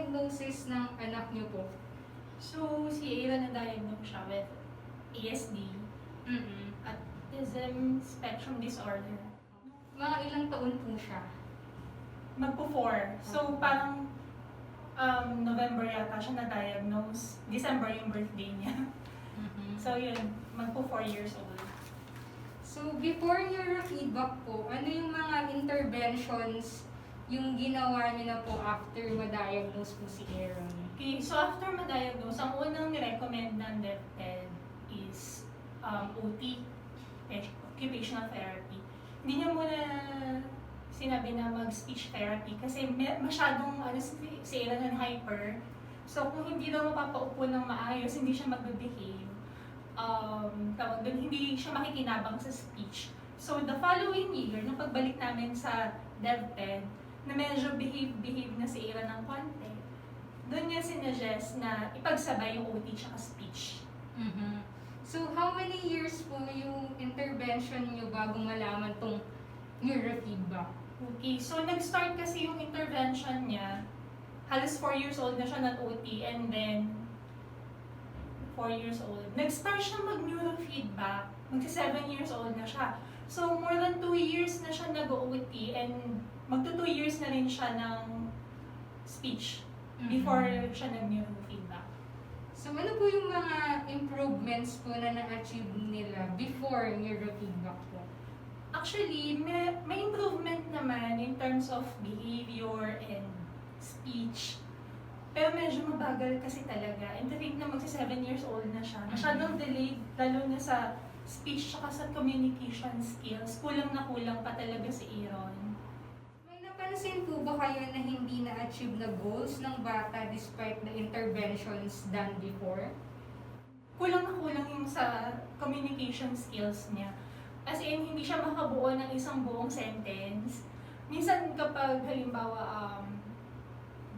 diagnosis ng anak niyo po? So, si Aaron na-diagnose siya with ASD, Autism Spectrum Disorder. Mga ilang taon po siya? Magpo-4. So, parang November yata siya na-diagnose. December yung birthday niya. So, yun. Magpo-4 years old. So, before neurofeedback po, ano yung mga interventions yung ginawa niyo na po after ma-diagnose po si Aaron? Okay, so after ma-diagnose, ang unang ni-recommend ng DepEd is OT, occupational therapy. Hindi niya muna sinabi na mag-speech therapy kasi masyadong si Aaron hyper. So kung hindi daw mapapaupo ng maayos, hindi siya mag-behave. Tawag doon, hindi siya makikinabang sa speech. So the following year, nung pagbalik namin sa DepEd, na medyo behave na si Aaron ng konti, doon niya sinuggest na ipagsabay yung OT tsaka speech. So, how many years po yung intervention niyo bago malaman tong neurofeedback? Okay, so nag-start kasi yung intervention niya, halos 4 years old na siya nag-OT, and then 4 years old. Nag-start siya mag-neurofeedback, magsi 7 years old na siya. So, more than 2 years na siya nag-OT, and magto 2 years na rin siya ng speech before siya nag-neurofeedback. So, ano po yung mga improvements po na na-achieve nila before neurofeedback po? Actually, may improvement naman in terms of behavior and speech. Pero medyo mabagal kasi talaga. And I think na magsi 7 years old na siya. Masyadong delayed, lalo na sa speech at sa communication skills. Kulang na kulang pa talaga si Aaron. May napansin po ba kayo na hindi na-achieve na goals ng bata despite the interventions done before? Kulang na kulang yung sa communication skills niya. As in, hindi siya makabuo ng isang buong sentence. Minsan kapag halimbawa,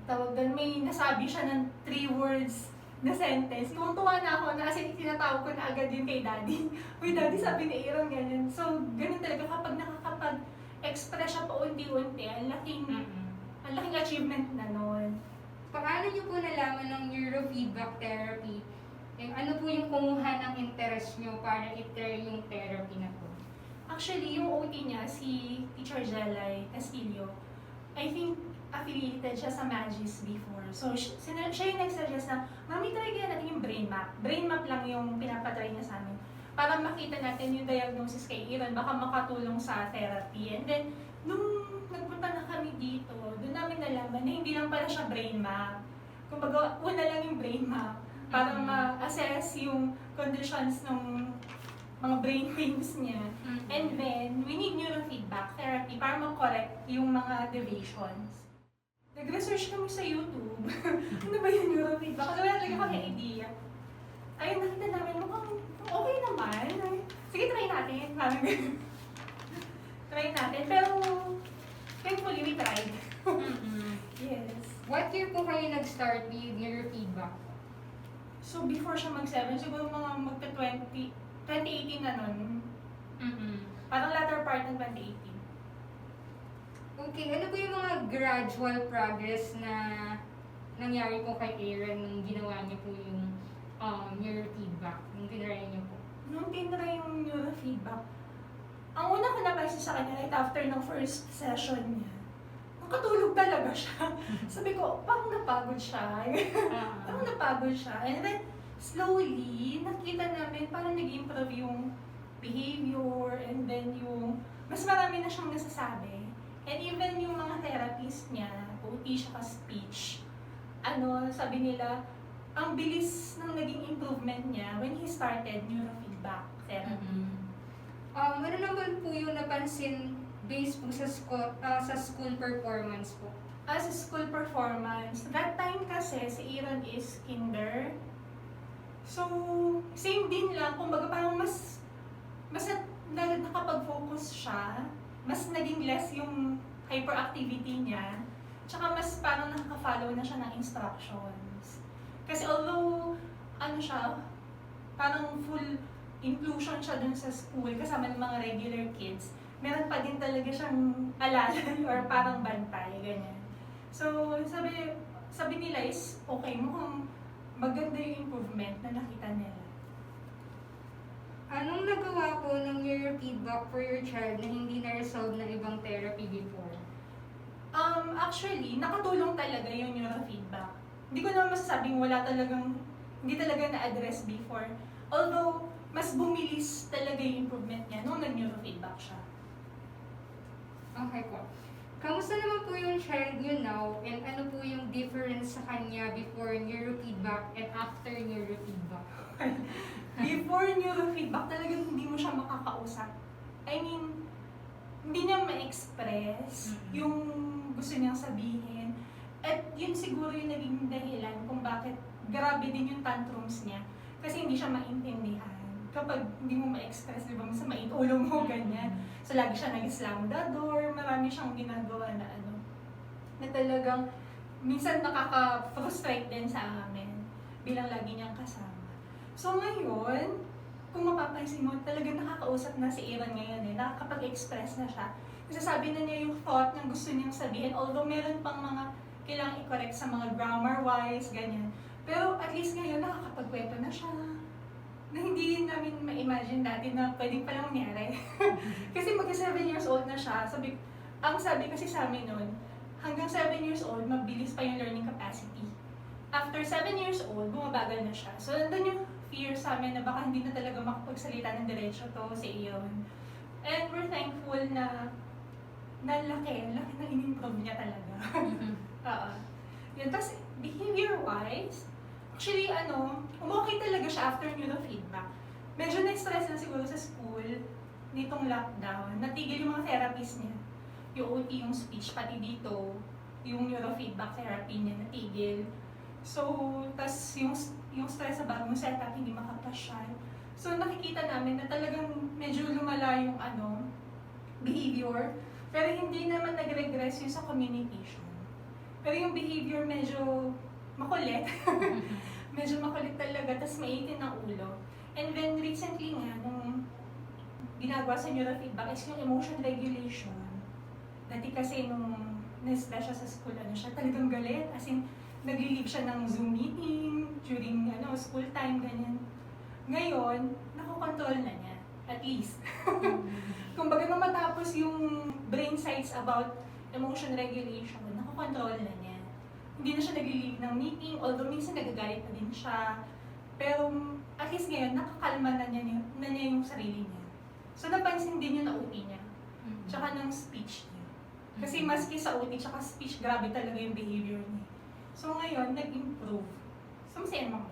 tawag doon, may nasabi siya ng 3 words na sentence. Tuwang-tuwa na ako na kasi tinatawag ko na agad yun kay Daddy. Uy, Daddy, sabi ni Aaron ganyan. So, ganun talaga kapag nakakapag-express siya pa unti-unti, ang laking achievement na nun. Paano niyo po nalaman ng neurofeedback therapy? Ano po yung kumuha ng interest niyo para i-try yung therapy na po? Actually, yung OT niya, si Teacher Jelay Castillo, I think affiliated siya sa Magis before. So, siya yung nag-suggest na, Mami, try kaya natin yung brain map. Brain map lang yung pinapatry niya sa amin. Para makita natin yung diagnosis kay Aaron, baka makatulong sa therapy. And then, nung nagpunta na kami dito, doon namin nalaman na hindi lang pala siya brain map. Kumbaga, una lang yung brain map para ma-assess yung conditions ng mga brain waves niya. And then, we need neurofeedback therapy para ma-correct yung mga deviations. Nag-research kami sa YouTube. Ano ba yung neurofeedback? Kasi wala talaga kami idea. Ayun, nakita namin, mukhang okay naman. Sige, try natin. Parang try natin. Pero, thankfully, we tried. Yes. What year po kayo nag-start with neurofeedback? So, before siya mag-7, siguro mga magta-2018 na nun. Parang latter part ng 2018. Okay, ano po yung mga gradual progress na nangyari po kay Aaron nung ginawa niyo po yung neurofeedback, nung tinry niyo po? Nung tinry yung neurofeedback, ang una ko napansin sa kanya right after ng first session niya, nakatulog talaga siya. Sabi ko, parang napagod siya. Parang napagod siya. And then, slowly, nakita namin parang nag-improve yung behavior and then yung mas marami na siyang nasasabi. And even yung mga therapies niya, OT siya ka speech, sabi nila, ang bilis ng naging improvement niya when he started neurofeedback therapy. Ano naman po yung napansin based po sa school performance po? As a school performance, that time kasi si Aaron is kinder. So, same din lang. Kumbaga parang mas nakapag-focus siya. Mas naging less yung hyperactivity niya. Tsaka mas parang nakaka-follow na siya ng instructions. Kasi although, parang full inclusion siya dun sa school kasama ng mga regular kids, meron pa din talaga siyang alalay or parang bantay, ganyan. So, sabi, sabi nila is okay, mukhang maganda yung improvement na nakita nila. Anong nagawa po ng neurofeedback for your child na hindi na-resolve ng ibang therapy before? Actually, nakatulong talaga yung neurofeedback. Hindi ko naman masasabing hindi talaga na-address before. Although, mas bumilis talaga yung improvement niya nung nag-neurofeedback siya. Okay po. Kamusta naman po yung child niyo now and ano po yung difference sa kanya before neurofeedback and after neurofeedback? Before neurofeedback, talagang hindi mo siya makakausap. I mean, hindi niya ma-express yung gusto niyang sabihin. At yun siguro yung naging dahilan kung bakit grabe din yung tantrums niya. Kasi hindi siya maintindihan. Kapag hindi mo ma-express, di ba, masama yung ulo mo, ganyan. So, lagi siya nag-slam the door, marami siyang ginagawa na na talagang minsan nakaka-frustrate din sa amin bilang lagi niyang kasama. So, ngayon, kung mapapansin mo, talagang nakakausap na si Aaron ngayon nakakapag-express na siya. Nasasabi na niya yung thought ng gusto niyang sabihin, although meron pang mga kailangang i-correct sa mga grammar-wise, ganyan. Pero at least ngayon, nakakapagkwento na siya. Na hindi namin ma-imagine dati na pwedeng palang mangyari. Kasi mag-7 years old na siya. Ang sabi kasi sa amin noon, hanggang 7 years old, mabilis pa yung learning capacity. After 7 years old, bumabagal na siya. So, nandun yung fear sa amin na baka hindi na talaga makapagsalita ng diretso to si Ion. And we're thankful na laki na in-improve niya talaga. Yun. Tapos, behavior-wise, actually, umokay talaga siya after neurofeedback. Medyo na-stress na siguro sa school nitong lockdown. Natigil yung mga therapies niya. Yung OT, yung speech, pati dito, yung neurofeedback therapy niya natigil. So, tas yung stress sa bagong setup, hindi makapasyal. So, nakikita namin na talagang medyo lumala yung behavior, pero hindi naman nag-regress yung sa communication. Pero yung behavior medyo makulit. Medyo makulit talaga, tas maitin ang ulo. And then recently nga, nung ginagawa sa neurofeedback is yung emotion regulation. Dati kasi nung na-stress siya sa school, siya talagang galit. As in, nag-leave siya ng Zoom meeting during school time, ganyan. Ngayon, nakokontrol na niya. At least. Kumbaga nung matapos yung brain sites about emotion regulation, nakokontrol na niya. Hindi na siya nag-leave ng meeting, although minsan nagagalit na din siya. Pero at least ngayon, nakakalma na niya yung sarili niya. So napansin din yung na-OT niya. Tsaka ng speech niya. Kasi maski sa OT tsaka speech, grabe talaga yung behavior niya. So ngayon, nag-improve. So masaya naman